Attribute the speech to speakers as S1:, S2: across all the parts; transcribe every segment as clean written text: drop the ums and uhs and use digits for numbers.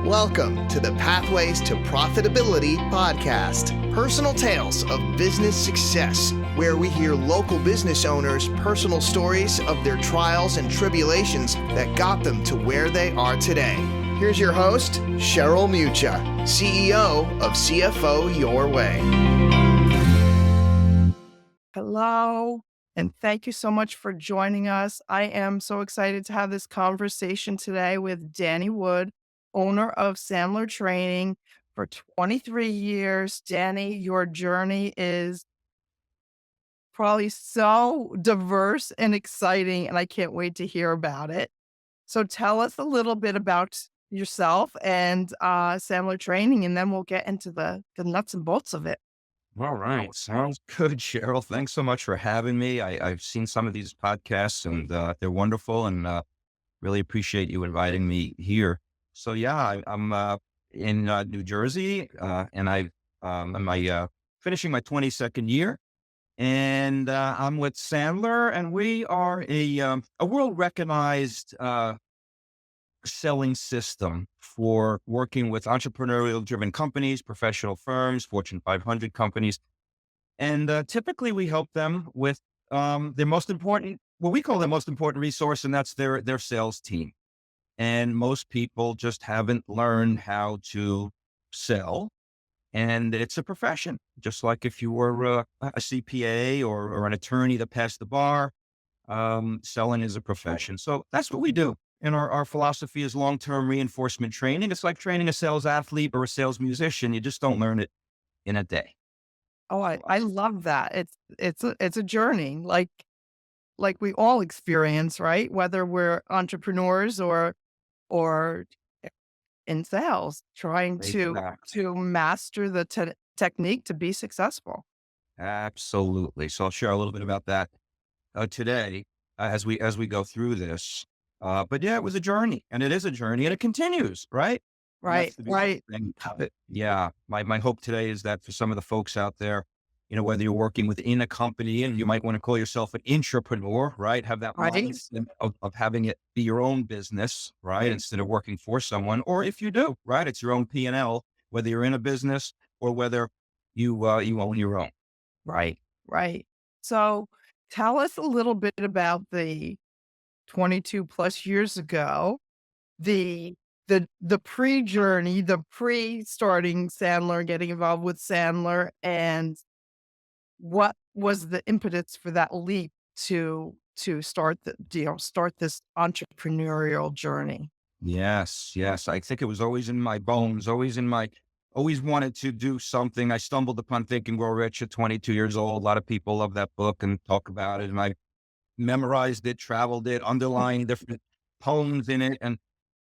S1: Welcome to the Pathways to Profitability podcast, personal tales of business success, where we hear local business owners' personal stories of their trials and tribulations that got them to where they are today. Here's your host, Cheryl Mucha, CEO of CFO Your Way.
S2: Hello, and thank you so much for joining us. I am so excited to have this conversation today with Danny Wood, owner of Sandler Training for 23 years. Danny, your journey is probably so diverse and exciting, and I can't wait to hear about it. So tell us a little bit about yourself and Sandler Training, and then we'll get into the nuts and bolts of it.
S3: All right. Sounds good, Cheryl. Thanks so much for having me. I've seen some of these podcasts and they're wonderful, and really appreciate you inviting me here. So yeah, I'm in New Jersey, and I'm finishing my 22nd year, and I'm with Sandler, and we are a world recognized selling system for working with entrepreneurial driven companies, professional firms, Fortune 500 companies. And typically we help them with their most important, what we call their most important resource, and that's their sales team. And most people just haven't learned how to sell. And it's a profession, just like if you were a CPA or an attorney that passed the bar, selling is a profession. So that's what we do. And our philosophy is long-term reinforcement training. It's like training a sales athlete or a sales musician. You just don't learn it in a day.
S2: Oh, I love that. It's a journey like we all experience, right? Whether we're entrepreneurs or in sales, trying to master the technique to be successful.
S3: Absolutely. So I'll share a little bit about that today as we go through this. But yeah, it was a journey, and it is a journey, and it continues, right? And
S2: Right,
S3: that's the
S2: right.
S3: beautiful thing about it. Yeah. My hope today is that for some of the folks out there, whether you're working within a company and you might want to call yourself an intrapreneur, right? Have that
S2: Right.
S3: mindset of having it be your own business, right? Instead of working for someone, or if you do, right? It's your own P&L, whether you're in a business or whether you own your own.
S2: Right, right. So tell us a little bit about the 22 plus years ago, the the pre-journey, the pre-starting Sandler, getting involved with Sandler, and what was the impetus for that leap to start start this entrepreneurial journey?
S3: Yes, yes. I think it was always in my bones, always wanted to do something. I stumbled upon Think and Grow Rich at 22 years old. A lot of people love that book and talk about it. And I memorized it, traveled it, underlined different poems in it. And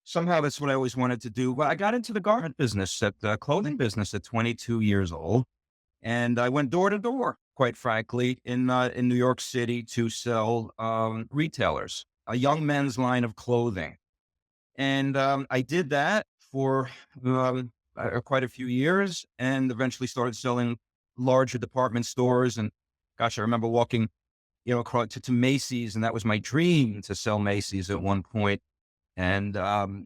S3: somehow that's what I always wanted to do. But I got into the garment business, at the clothing business at 22 years old. And I went door to door, quite frankly, in New York City to sell retailers, a young men's line of clothing. And I did that for quite a few years, and eventually started selling larger department stores. And gosh, I remember walking, across to Macy's, and that was my dream, to sell Macy's at one point. And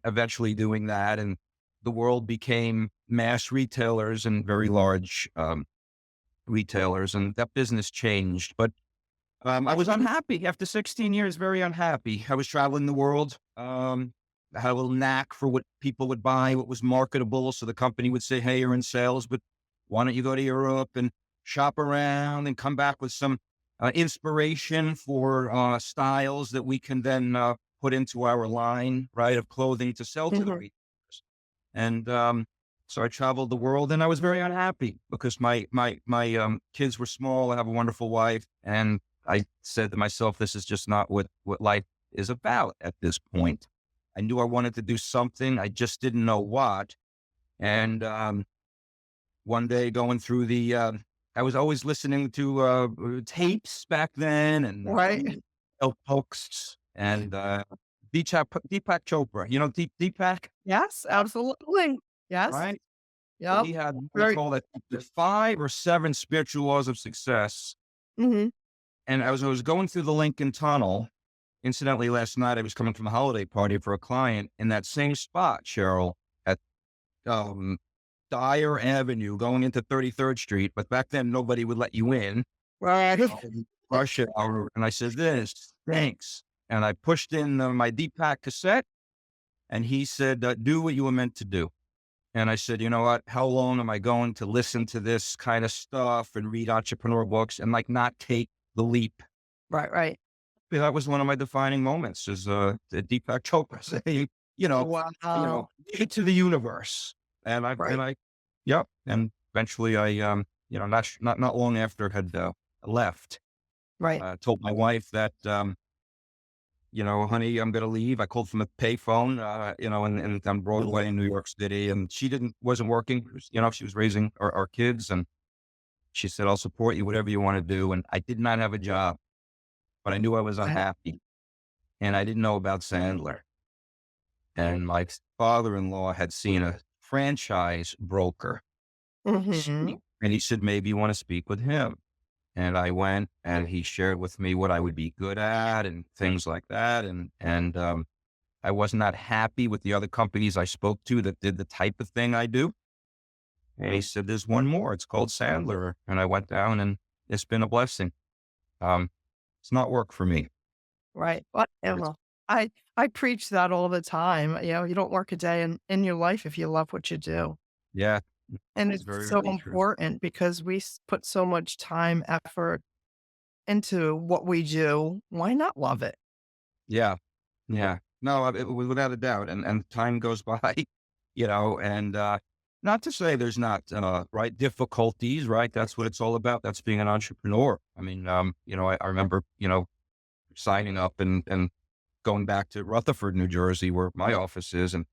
S3: eventually doing that, and the world became mass retailers and very large retailers, and that business changed. But I was unhappy after 16 years, very unhappy. I was traveling the world. I had a little knack for what people would buy, what was marketable. So the company would say, hey, you're in sales, but why don't you go to Europe and shop around and come back with some inspiration for styles that we can then put into our line, right, of clothing to sell to the
S2: Mhm.
S3: retailers. And so I traveled the world, and I was very unhappy because my kids were small. I have a wonderful wife, and I said to myself, this is just not what life is about at this point. I knew I wanted to do something. I just didn't know what. And one day going through I was always listening to tapes back then, and
S2: Right.
S3: books, and Deepak Chopra. Deepak,
S2: Yes, absolutely. Yes.
S3: right? So
S2: Yep.
S3: he had, we
S2: Very.
S3: call it the 5 or 7 spiritual laws of success.
S2: Mhm.
S3: And I was going through the Lincoln Tunnel. Incidentally, last night I was coming from a holiday party for a client in that same spot, Cheryl, at um, Dyer Avenue going into 33rd Street, but back then nobody would let you in.
S2: Right.
S3: Rush hour. And I said, this stinks. And I pushed in my Deepak cassette and he said, do what you were meant to do. And I said, you know what? How long am I going to listen to this kind of stuff and read entrepreneur books and like not take the leap?
S2: Right, right.
S3: That was one of my defining moments is the Deepak Chopra saying,
S2: Wow.
S3: give it to the universe. And
S2: Right,
S3: yep. And eventually I, not long after had left,
S2: right.
S3: told my wife that, honey, I'm going to leave. I called from a payphone, and on Broadway in New York City, and she wasn't working. She was raising our kids, and she said, "I'll support you, whatever you want to do." And I did not have a job, but I knew I was
S2: Right.
S3: unhappy, and I didn't know about Sandler. And my father-in-law had seen a franchise broker,
S2: Mhm.
S3: and he said, "Maybe you want to speak with him." And I went, and he shared with me what I would be good at and things like that, and I was not happy with the other companies I spoke to that did the type of thing I do. And he said, there's one more. It's called Sandler. And I went down and it's been a blessing. Um, it's not work for me.
S2: Right.
S3: It's,
S2: Whatever. I preach that all the time. You don't work a day in your life if you love what you do.
S3: yeah,
S2: And
S3: it's
S2: it's
S3: very,
S2: so
S3: very true.
S2: important because we put so much time, effort into what we do. Why not love it?
S3: Yeah. Yeah. No, without a doubt. And time goes by, and, not to say there's not, right, difficulties, right? That's what it's all about. That's being an entrepreneur. I mean, I remember, signing up and going back to Rutherford, New Jersey, where my office is, and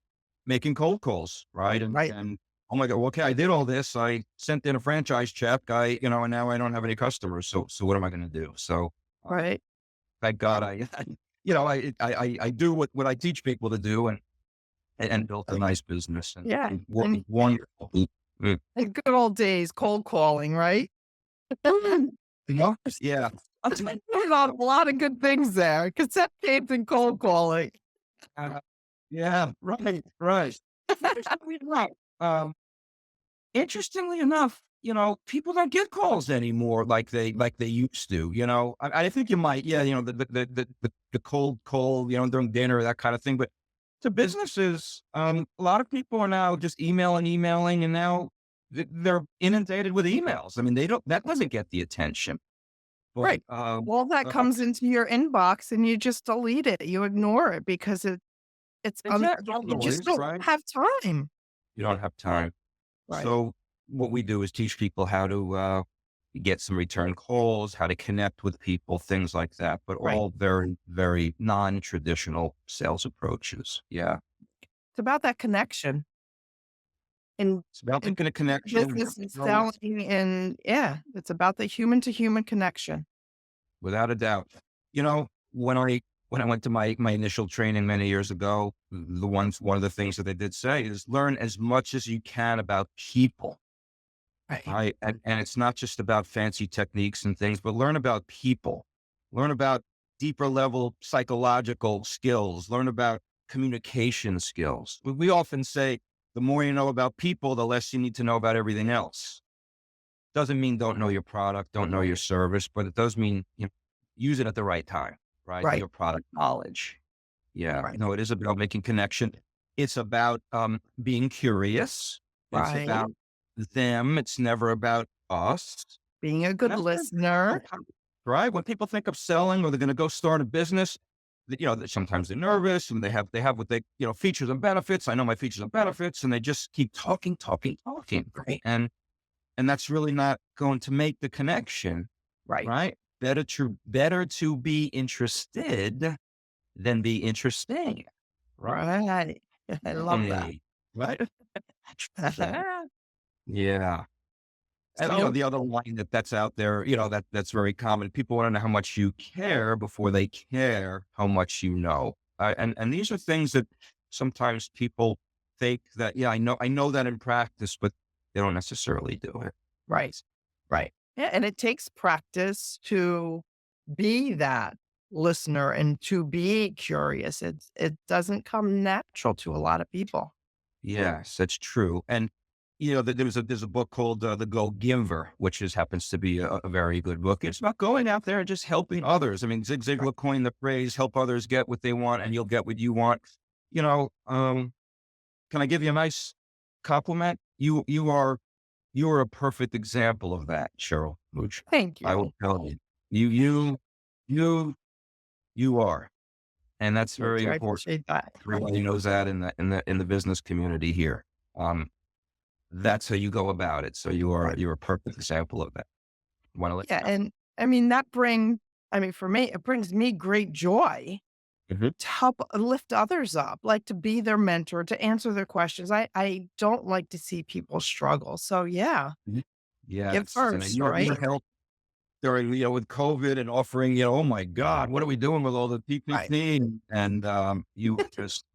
S3: making cold calls, right? And
S2: Right.
S3: and oh my God, well, okay, I did all this. I sent in a franchise check. And now I don't have any customers. So what am I going to do? So
S2: Right.
S3: thank God I do what I teach people to do and built a nice business
S2: Yeah.
S3: and working
S2: And
S3: wonderful. Mm.
S2: in good old days, cold calling, right?
S3: Yeah.
S2: There's a lot of good things there. Cassette tapes and cold calling.
S3: Uh, yeah. Right. Right. Right. Interestingly enough, people don't get calls anymore like they used to. I think you might, yeah, the cold call, during dinner, that kind of thing. But to businesses, a lot of people are now just emailing, and now they're inundated with emails. I mean, that doesn't get the attention. But
S2: Right. Well, that comes into your inbox and you just delete it. You ignore it because
S3: exactly,
S2: you just
S3: noise,
S2: don't
S3: right?
S2: have time.
S3: You don't have time.
S2: Right.
S3: So what we do is teach people how to get some return calls, how to connect with people, things like that, but
S2: Right.
S3: all very, very non-traditional sales approaches. Yeah.
S2: It's about that connection in
S3: It's about
S2: in
S3: making a connection.
S2: business and selling and yeah, it's about the human to human connection.
S3: Without a doubt. When I went to my initial training many years ago, one of the things that they did say is learn as much as you can about people.
S2: Right.
S3: Right. And it's not just about fancy techniques and things, but learn about people, learn about deeper level psychological skills, learn about communication skills. We often say the more you know about people, the less you need to know about everything else. Doesn't mean don't know your product, don't know your service, but it does mean use it at the right time, right?
S2: Right.
S3: Your product knowledge. Yeah.
S2: Right.
S3: No, it is about making connection. It's about being curious. It's
S2: Right.
S3: about them. It's never about us.
S2: Being a
S3: And
S2: good
S3: that's very
S2: listener.
S3: important, right? When people think of selling or they're going to go start a business, sometimes they're nervous and they have what they, features and benefits. I know my features and benefits, and they just keep talking, talking, talking.
S2: Right.
S3: And that's really not going to make the connection,
S2: Right.
S3: right? Better to be interested than be interesting, right?
S2: Right. I love that.
S3: Hey, right? So, yeah. And
S2: So
S3: the other line that's out there, that's very common. People want to know how much you care before they care how much you know. And these are things that sometimes people think that, yeah, I know that in practice, but they don't necessarily do it.
S2: right. Right. Yeah, and it takes practice to be that listener and to be curious. It doesn't come natural to a lot of people.
S3: Yes, that's true. And there's a book called The Go Giver, which happens to be a very good book. It's about going out there and just helping others. I mean, Zig Ziglar coined the phrase, "Help others get what they want, and you'll get what you want." You know, can I give you a nice compliment? You are a perfect example of that, Cheryl Mooch.
S2: Thank
S3: I
S2: you.
S3: will tell you, you you you you are, and that's
S2: Thank
S3: very
S2: you. I
S3: important.
S2: appreciate that.
S3: Everybody knows that in the business community here. Um, That's how you go about it. So you're a perfect example of that. Want to let
S2: Yeah.
S3: you know.
S2: And I mean, I mean, for me, it brings me great joy
S3: Mhm.
S2: to help lift others up, like to be their mentor, to answer their questions. I don't like to see people struggle. So yeah,
S3: Mhm.
S2: give
S3: Yes, and
S2: first,
S3: your
S2: right?
S3: help during, with COVID and offering, oh my God, what are we doing with all the
S2: Right.
S3: PPP? And you just,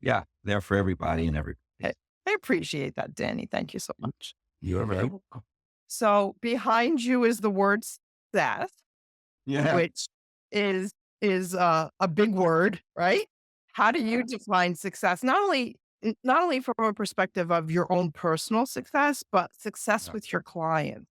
S3: yeah, there for everybody and every.
S2: I I appreciate that, Danny. Thank you so much.
S3: You're very welcome.
S2: So behind you is the word Seth, which
S3: Yes.
S2: is a big word, right? How do you define success? Not only from a perspective of your own personal success, but success with your client.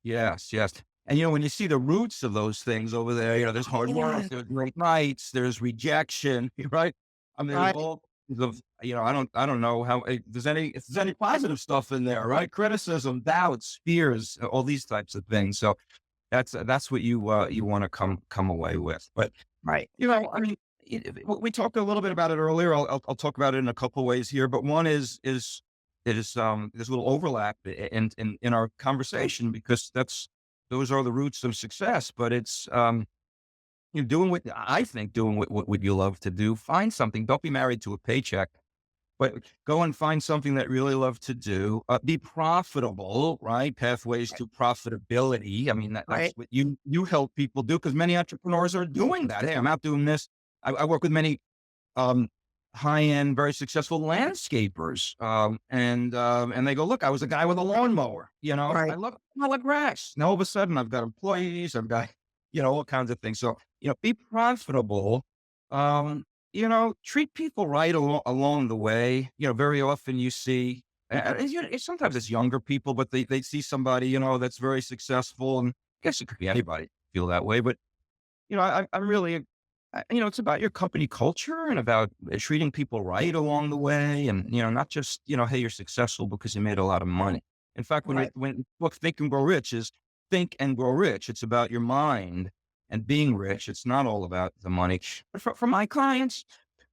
S3: Yes, yes. And when you see the roots of those things over there, there's hard work,
S2: Yeah.
S3: there's late nights, there's rejection, right? I mean, there's
S2: Right,
S3: all kinds of, I don't know how if there's any positive stuff in there, right? Criticism, doubts, fears, all these types of things. So that's what you want to come away with. But
S2: right,
S3: I mean, we talked a little bit about it earlier. I'll talk about it in a couple ways here, but one is there's a little overlap in our conversation because those are the roots of success. But it's doing what you love to do. Find something. Don't be married to a paycheck. But go and find something that you really love to do. Be profitable, right? Pathways
S2: right,
S3: to profitability. I mean, that's
S2: right,
S3: what you help people do because many entrepreneurs are doing that. Hey, I'm out doing this. I work with many um, high-end, very successful landscapers, and they go, "Look, I was a guy with a lawnmower. I
S2: right,
S3: love grass. Now all of a sudden, I've got employees. I've got all kinds of things. So be profitable." Um, treat people right along the way. Very often you see, sometimes it's younger people, but they see somebody, that's very successful. And I guess it could be anybody feel that way. But, I'm really, it's about your company culture and about treating people right along the way. And, not just, hey, you're successful because you made a lot of money. In fact,
S2: right,
S3: when look, Think and Grow Rich is think and grow rich. It's about your mind and being rich. It's not all about the money. But for my clients,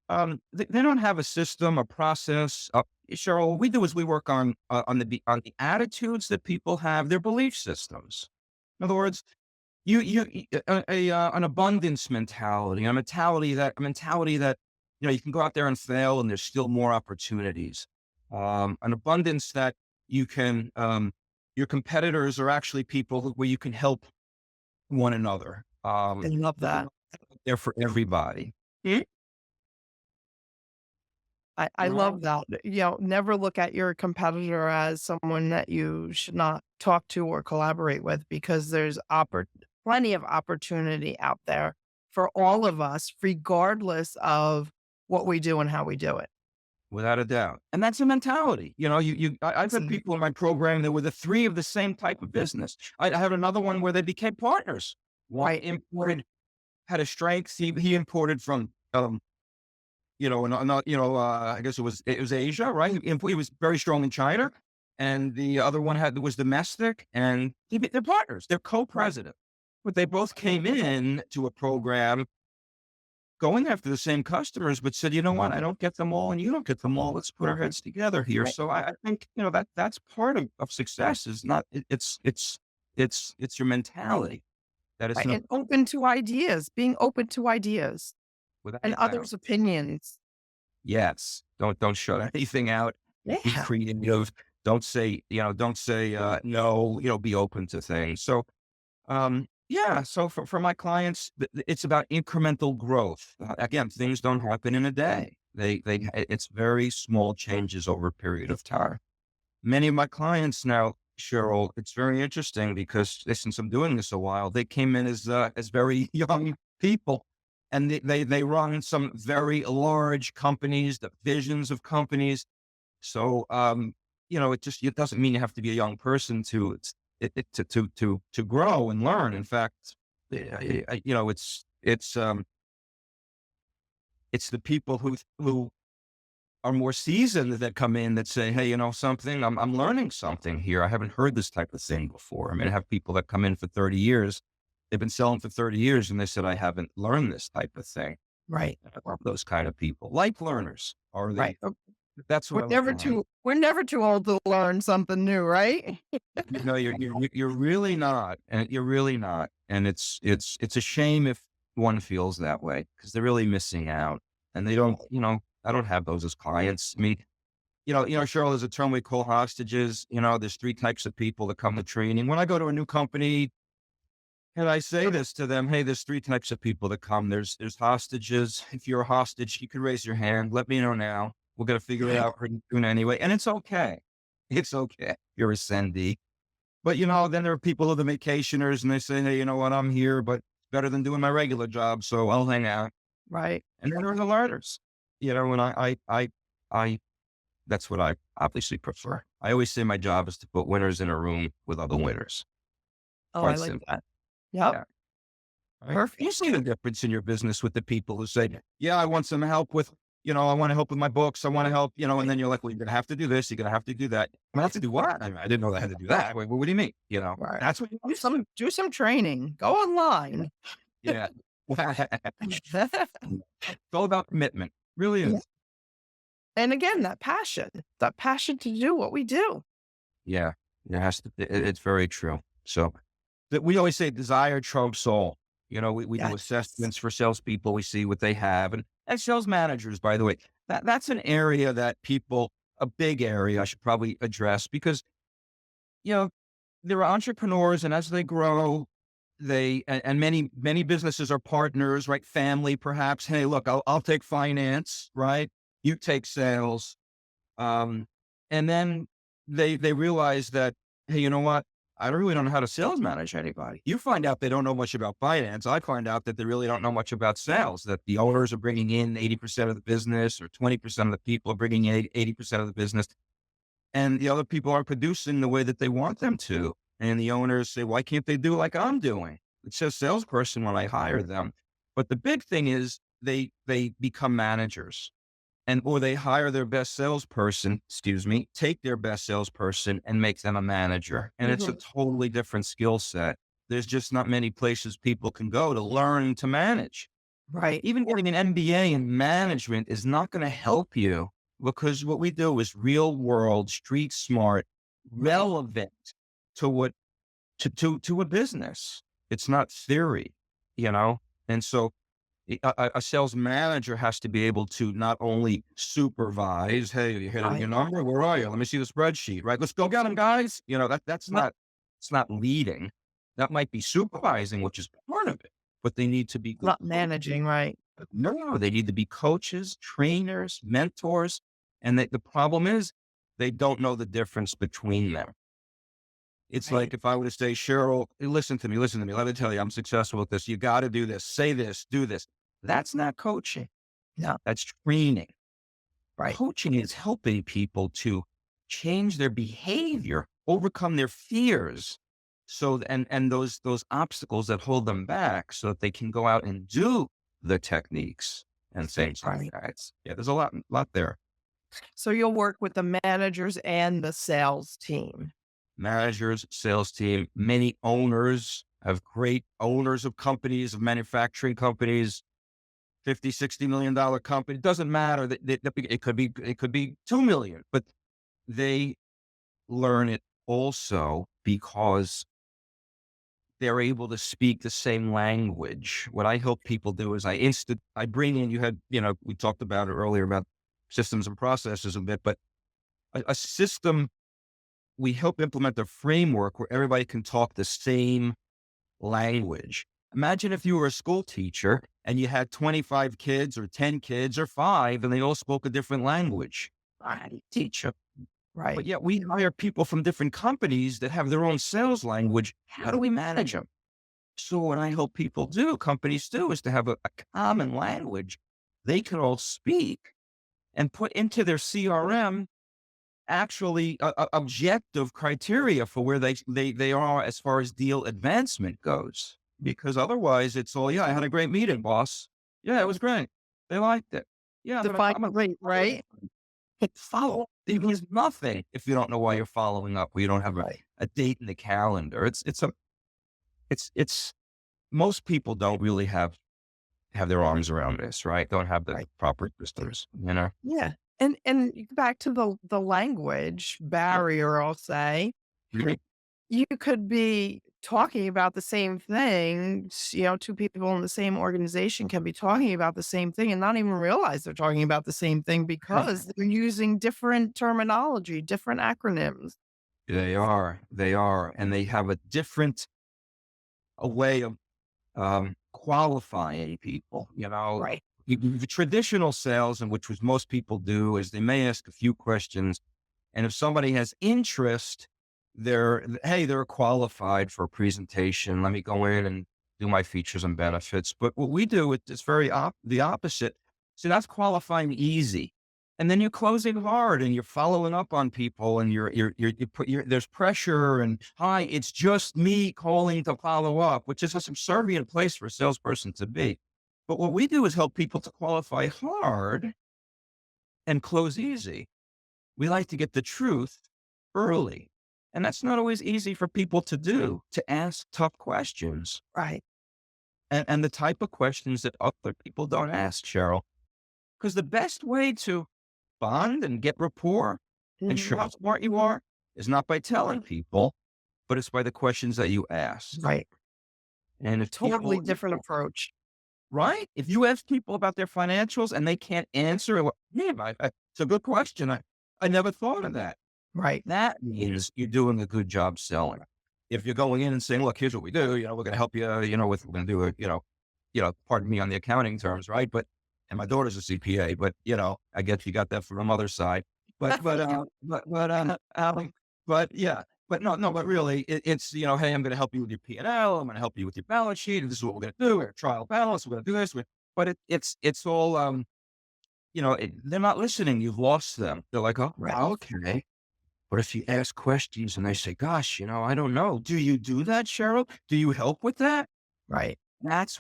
S3: they don't have a system, a process. Cheryl, what we do is we work on the attitudes that people have, their belief systems. In other words, an abundance mentality, a mentality that you can go out there and fail, and there's still more opportunities. An abundance that you can, your competitors are actually people where you can help one another.
S2: I love that.
S3: There for everybody. Mm.
S2: I love that. Never look at your competitor as someone that you should not talk to or collaborate with because there's plenty of opportunity out there for all of us, regardless of what we do and how we do it.
S3: Without a doubt. And that's a mentality. I've had
S2: Mhm.
S3: people in my program that were the three of the same type of business. I had another one where they became partners. One
S2: Right,
S3: had a strength. He imported from, I guess it was Asia, right? He was very strong in China. And the other one was domestic, and they're partners. They're co-president, but they both came in to a program going after the same customers, but said, "You know what? I don't get them all, and you don't get them all. Let's put our heads together here."
S2: right,
S3: So I think that's part of success. Is not it's your mentality that it's
S2: right.
S3: not
S2: And open to ideas, being open to ideas
S3: without
S2: and
S3: a doubt.
S2: others' opinions.
S3: Yes, don't shut anything out. Be
S2: Yeah.
S3: creative. Don't say no. Be open to things. So yeah. So for my clients, it's about incremental growth. Again, things don't happen in a day. It's very small changes over a period of time. Many of my clients now, Cheryl, it's very interesting because since I'm doing this a while, they came in as very young people. and they run some very large companies, divisions of companies. So, it doesn't mean you have to be a young person to grow and learn. In fact, it's the people who are more seasoned that come in that say, hey, something, I'm learning something here. I haven't heard this type of thing before. I mean, I have people that come in for 30 years. They've been selling for 30 years and they said, I haven't learned this type of thing.
S2: Right.
S3: I love those kind of people, like learners. Or
S2: Right.
S3: that's what
S2: We're
S3: I was
S2: never
S3: trying.
S2: we're never too old to learn something new, right?
S3: You're really not, and you're really not. And it's a shame if one feels that way because they're really missing out and they don't, I don't have those as clients. I mean, Cheryl, there's a term we call hostages. There's three types of people that come to training. When I go to a new company and I say this to them, hey, there's three types of people that come. There's hostages. If you're a hostage, you can raise your hand. Let me know now. We're going to figure it out pretty soon anyway. And it's okay. It's okay. You're a sendee. But, then there are people who are the vacationers and they say, hey, you know what? I'm here, but better than doing my regular job. So I'll hang out.
S2: Right.
S3: And then there are the learners, and I that's what I obviously prefer. I always say my job is to put winners in a room with other winners.
S2: Oh,
S3: Quite
S2: I like
S3: simple.
S2: that. Yep.
S3: Yeah. Right?
S2: Perfect.
S3: You see the difference in your business with the people who say, yeah, I want some help with, I want to help with my books. I want to help, and then you're like, well, you're going to have to do this. You're going to have to do that. I have to do what? I didn't know I had to do that. Wait, well, what do you mean?
S2: Right.
S3: That's what you
S2: Do some training. Go online.
S3: Yeah. It's all about commitment. Really is.
S2: And again, that passion to do what we do.
S3: Yeah. It's very true. So we always say desire trumps all. We do assessments for salespeople. We see what they have and sales managers, by the way, that's an area that a big area I should probably address because, there are entrepreneurs and as they grow, and many businesses are partners, right? Family, perhaps. Hey, look, I'll take finance, right? You take sales. And then they realize that, hey, you know what? I really don't know how to sales manage anybody. You find out they don't know much about finance. I find out that they really don't know much about sales, that the owners are bringing in 80% of the business or 20% of the people are bringing in 80% of the business. And the other people aren't producing the way that they want them to. And the owners say, why can't they do like I'm doing? It says salesperson when I hire them. But the big thing is they become managers. Or they hire their best salesperson, take their best salesperson and make them a manager. And it's a totally different skill set. There's just not many places people can go to learn to manage.
S2: Right.
S3: Even getting an MBA in management is not going to help you because what we do is real world, street smart, relevant to to a business. It's not theory, And so a sales manager has to be able to not only supervise, hey, you hit your number, where are you? Let me see the spreadsheet, right? Let's go get them, guys. It's not leading. That might be supervising, which is part of it, but they need to be
S2: Not managing, right?
S3: No, they need to be coaches, trainers, mentors. And the problem is they don't know the difference between them. It's like if I were to say, Cheryl, listen to me. Let me tell you, I'm successful with this. You got to do this, say this, do this. That's not coaching.
S2: No.
S3: That's training.
S2: Right.
S3: Coaching is helping people to change their behavior, overcome their fears. So, and those obstacles that hold them back so that they can go out and do the techniques and things like that. Yeah, there's a lot there.
S2: So you'll work with the managers and the sales team.
S3: Managers, sales team, many owners have great owners of companies, of manufacturing companies, $50, $60 million company. It doesn't matter. It could be 2 million, but they learn it also because they're able to speak the same language. What I help people do is I bring in, we talked about it earlier about systems and processes a bit, but a system, we help implement a framework where everybody can talk the same language. Imagine if you were a school teacher and you had 25 kids or 10 kids or 5 and they all spoke a different language. How do you teach them?
S2: Right.
S3: But yet we hire people from different companies that have their own sales language. How do we manage them? So what I help people do, companies do, is to have a common language they can all speak and put into their CRM actually objective criteria for where they are as far as deal advancement goes. Because otherwise it's all, yeah, I had a great meeting, boss. Yeah, it was great. They liked it. Yeah,
S2: Define
S3: I'm gonna
S2: great, right?
S3: follow. It means nothing if you don't know why you're following up, or you don't have
S2: Right.
S3: a date in the calendar. It's most people don't really have their arms around this, right? Don't have the
S2: Right.
S3: proper systems, you know?
S2: Yeah. And back to the language barrier, I'll say,
S3: Mhm.
S2: you could be talking about the same thing. Two people in the same organization can be talking about the same thing and not even realize they're talking about the same thing because they're using different terminology, different acronyms.
S3: They are, and they have a way of qualifying people.
S2: Right.
S3: The traditional sales, and which was most people do, is they may ask a few questions, and if somebody has interest, they're qualified for a presentation. Let me go in and do my features and benefits. But what we do, it's very the opposite. So that's qualifying easy. And then you're closing hard and you're following up on people, and there's pressure, and hi, it's just me calling to follow up, which is a subservient place for a salesperson to be. But what we do is help people to qualify hard and close easy. We like to get the truth early. And that's not always easy for people to do, to ask tough questions,
S2: Right.
S3: and the type of questions that other people don't ask, Cheryl. Because the best way to bond and get rapport and show
S2: Mhm.
S3: how smart you are is not by telling people, but it's by the questions that you ask.
S2: Right.
S3: And if
S2: Totally
S3: people,
S2: different approach.
S3: right? If you ask people about their financials and they can't answer, well, yeah, it's a good question. I never thought of that.
S2: Right.
S3: That means you're doing a good job selling. If you're going in and saying, look, here's what we do, we're going to help you, we're going to do pardon me on the accounting terms, right? And my daughter's a CPA, but I guess you got that from the mother's side. But yeah, but really it's, hey, I'm going to help you with your P&L. I'm going to help you with your balance sheet. And this is what we're going to do. We're going to trial balance. We're going to do this. But it's all, they're not listening. You've lost them. They're like, oh,
S2: Right.
S3: okay. But if you ask questions and they say, gosh, I don't know. Do you do that, Cheryl? Do you help with that?
S2: Right.
S3: That's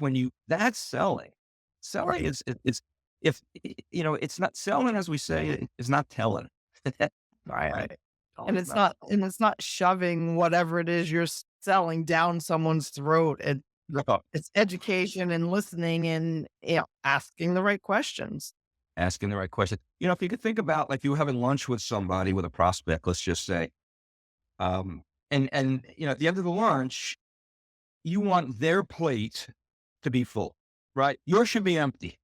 S3: selling. Selling is if, it's not selling, as we say, it's not telling.
S2: Right.
S3: Oh,
S2: And it's not shoving whatever it is you're selling down someone's throat.
S3: no.
S2: It's education and listening and asking the right questions.
S3: Asking the right question. If you could think about, like, you were having lunch with somebody, with a prospect, let's just say, and at the end of the lunch, you want their plate to be full, right? Yours should be empty.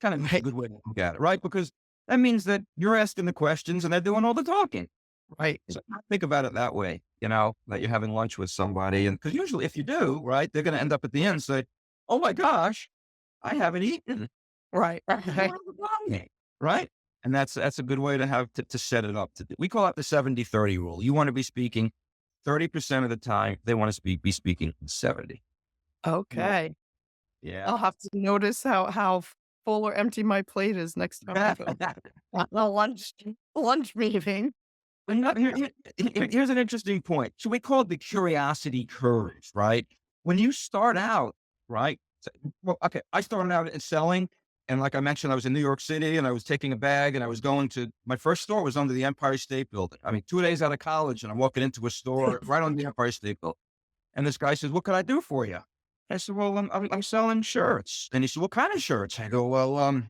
S3: Kind of a good way to look at it, right? Because that means that you're asking the questions and they're doing all the talking.
S2: Right.
S3: So think about it that way, that you're having lunch with somebody. And because usually if you do, right, they're going to end up at the end and say, oh my gosh, I haven't eaten.
S2: Right.
S3: Right. And that's a good way to have to set it up. We call it the 70-30 rule. You want to be speaking 30% of the time. They want to be speaking 70.
S2: Okay.
S3: Yeah.
S2: I'll have to notice how full or empty my plate is next time I go. At the lunch meeting.
S3: Here's an interesting point. So we call it the curiosity curve, right? When you start out, right? Well, okay, I started out in selling, and like I mentioned, I was in New York City, and I was taking a bag, and I was going to my first store was under the Empire State Building. I mean, 2 days out of college, and I'm walking into a store right on the Empire State Building, and this guy says, "What can I do for you?" I said, "Well, I'm selling shirts," and he said, "What kind of shirts?" I go, "Well,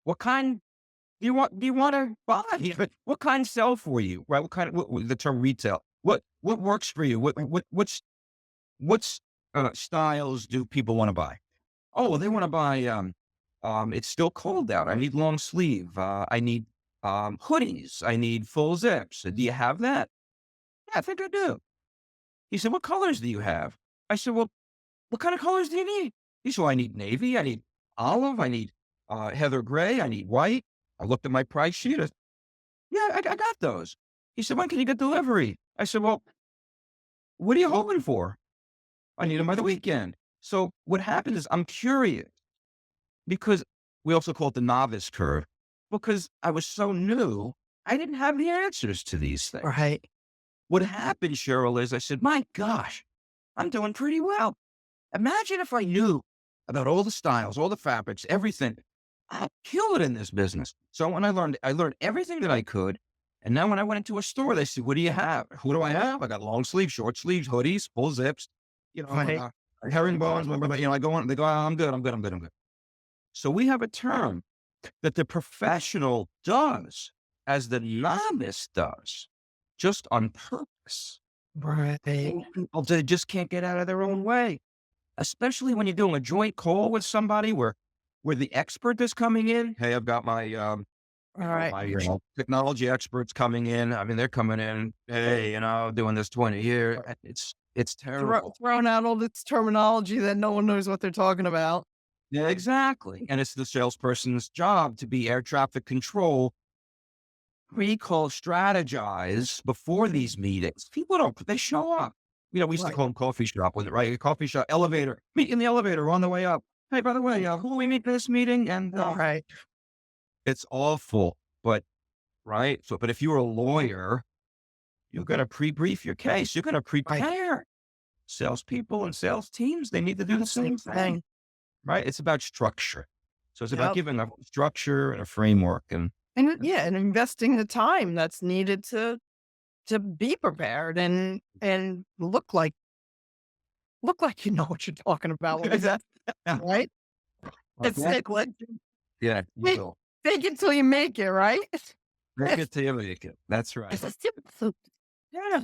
S3: what kind do you want to buy? What kind sell for you? Right? What kind of the term retail? What works for you? What's styles do people want to buy? Oh, well, they want to buy. It's still cold out. I need long sleeve. I need hoodies. I need full zips. Do you have that? Yeah, I think I do. He said, what colors do you have? I said, well, what kind of colors do you need? He said, well, I need navy. I need olive. I need heather gray. I need white. I looked at my price sheet. Yeah, I got those. He said, when can you get delivery? I said, well, what are you hoping for? I need them by the weekend. So what happens is I'm curious because we also call it the novice curve because I was so new. I didn't have the answers to these things.
S2: Right.
S3: What happened, Cheryl, is I said, my gosh, I'm doing pretty well. Imagine if I knew about all the styles, all the fabrics, everything. I'd kill it in this business. So when I learned everything that I could. And now when I went into a store, they said, what do you have? Who do I have? I got long sleeves, short sleeves, hoodies, full zips,
S2: Right.
S3: herringbones, I go on, they go, oh, I'm good. So we have a term that the professional does as the novice does, just on purpose.
S2: Right.
S3: People, they just can't get out of their own way, especially when you're doing a joint call with somebody where the expert is coming in. Hey, I've got my,
S2: All right.
S3: my technology experts coming in. I mean, they're coming in, hey, doing this 20 years. It's terrible.
S2: Throwing out all this terminology that no one knows what they're talking about.
S3: Yeah, exactly. And it's the salesperson's job to be air traffic control, pre-call, strategize before these meetings. People they show up. We used to call them coffee shop with it, right? A coffee shop, elevator, meet in the elevator on the way up. Hey, by the way, who will we meet this meeting? And
S2: Right.
S3: it's awful, but right. So, but if you're a lawyer, you're going to pre-brief your case. You're going to prepare. Salespeople and sales teams, they need to do the same thing. Right? It's about structure. So it's about giving a structure and a framework and
S2: investing the time that's needed to be prepared and look like you know what you're talking about. Like that, right? It's like
S3: yeah,
S2: fake it till you make it, right?
S3: Make it till you make it. That's right.
S2: Yeah.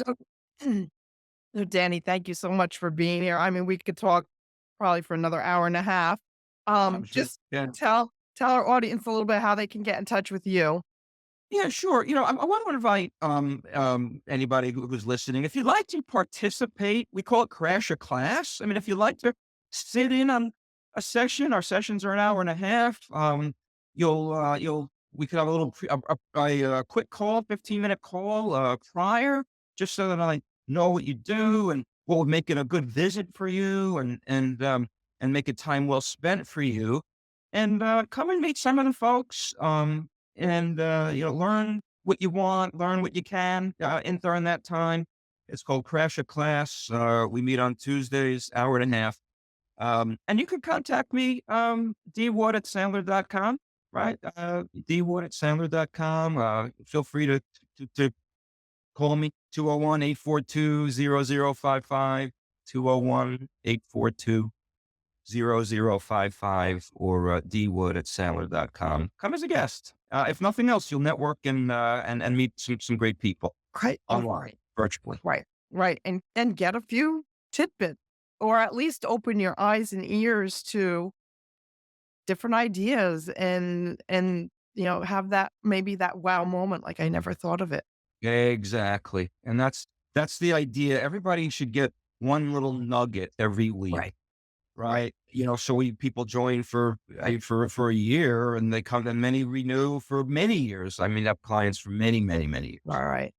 S2: So Danny, thank you so much for being here. I mean, we could talk probably for another hour and a half. Just tell our audience a little bit how they can get in touch with you.
S3: Yeah, sure. I want to invite anybody who's listening. If you'd like to participate, we call it Crash a Class. I mean, if you'd like to sit in on a session, our sessions are an hour and a half. We could have a little a quick call, 15-minute call prior, just so that I know what you do and what would make it a good visit for you and make it time well spent for you. And come and meet some of the folks. Learn what you want, learn what you can during that time. It's called Crash a Class. We meet on Tuesdays, hour and a half. And you can contact me, dwood@sandler.com, right? dwood@sandler.com. Feel free to call me, 201-842-0055, 201-842-0055, or dwood@sandler.com. Come as a guest. If nothing else, you'll network and meet some great people.
S2: Right.
S3: Online, virtually.
S2: Right. And get a few tidbits, or at least open your eyes and ears to different ideas and have that, maybe that wow moment. Like, I never thought of it.
S3: Exactly. And that's the idea. Everybody should get one little nugget every week. Right. So people join for a year and they come, and many renew for many years. I mean, I have clients for many, many, many years.
S2: All right.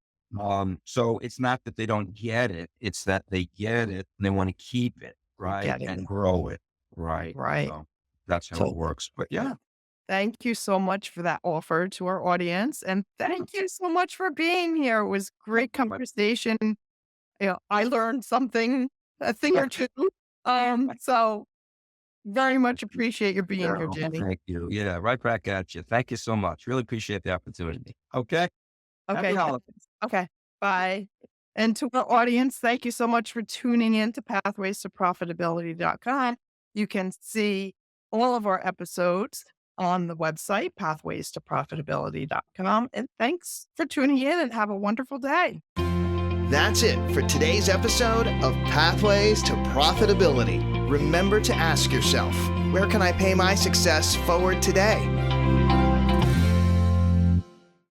S3: So it's not that they don't get it. It's that they get it and they want to keep it, right? And grow it. Right. So that's how it works. But yeah.
S2: Thank you so much for that offer to our audience. And thank you so much for being here. It was great conversation. I learned a thing or two. So very much appreciate you being here, Jenny.
S3: Thank you. Yeah, right back at you. Thank you so much. Really appreciate the opportunity. Okay. Happy holidays.
S2: Okay. Bye. And to our audience, thank you so much for tuning in to pathways to profitability.com. You can see all of our episodes on the website, pathways to profitability.com. And thanks for tuning in and have a wonderful day.
S1: That's it for today's episode of Pathways to Profitability. Remember to ask yourself, where can I pay my success forward today?